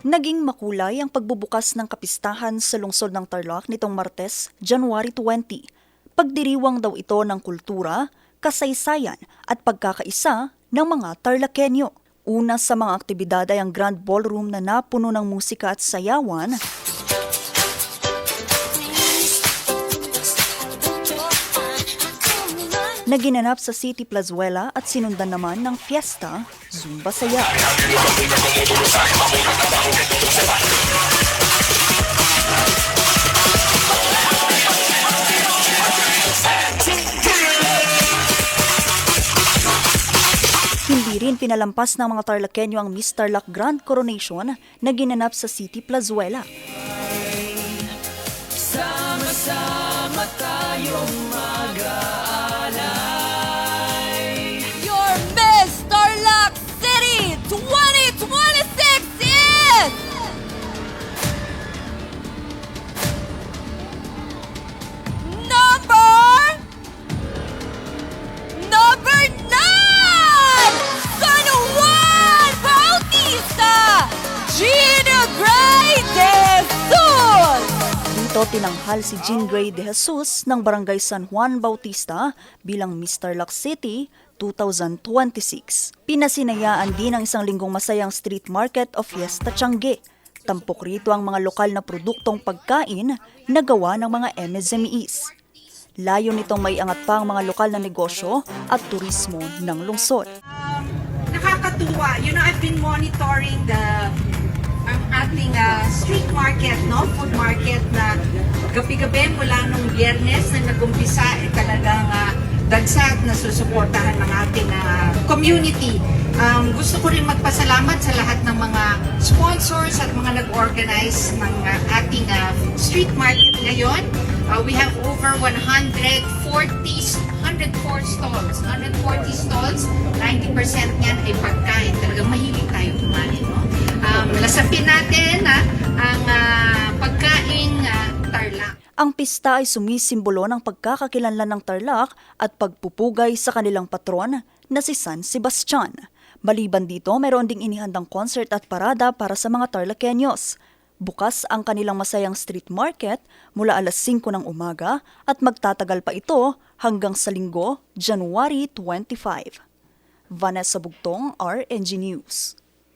Naging makulay ang pagbubukas ng kapistahan sa lungsod ng Tarlac nitong Martes, January 20. Pagdiriwang daw ito ng kultura, kasaysayan at pagkakaisa ng mga Tarlakenyo. Una sa mga aktibidad ay ang Grand Ballroom na napuno ng musika at sayawan, na ginanap sa City Plazuela at sinundan naman ng Fiesta, Zumba Saya. Hindi rin pinalampas ng mga Tarlakenyo ang Miss Tarlac Grand Coronation na ginanap sa City Plazuela. Sama-sama tayong mag-aalay. Your Miss Tarlac City 2026 is... Number 9! San Juan Bautista! Gina Gray de Jesus! Dito tinanghal si Jean Gray de Jesus ng Barangay San Juan Bautista bilang Miss Tarlac City 2026. Pinasinayaan din ang isang linggong masayang street market o Fiesta Tiangge. Tampok rito ang mga lokal na produktong pagkain na gawa ng mga MSMEs. Layo nitong maiangat pa ang mga lokal na negosyo at turismo ng lungsod. Nakakatuwa. I've been monitoring ang ating street market, food market na gabi-gabi mula nung Biyernes na nag-umpisa talagang dagsat na susuportahan ng ating community. Gusto ko rin magpasalamat sa lahat ng mga sponsors at mga nag-organize ng ating street market ngayon. We have over 140 stalls. 90% yan ay pagkain. Talagang mahilig tayo kumain. Lasapin natin ang pagkaing Tarlac. Ang pista ay sumisimbolo ng pagkakakilanlan ng Tarlac at pagpupugay sa kanilang patron na si San Sebastian. Maliban dito, mayroon ding inihandang concert at parada para sa mga Tarlakenyos. Bukas ang kanilang masayang street market mula alas 5 ng umaga at magtatagal pa ito hanggang sa Linggo, January 25. Vanessa Bugtong, RNG News.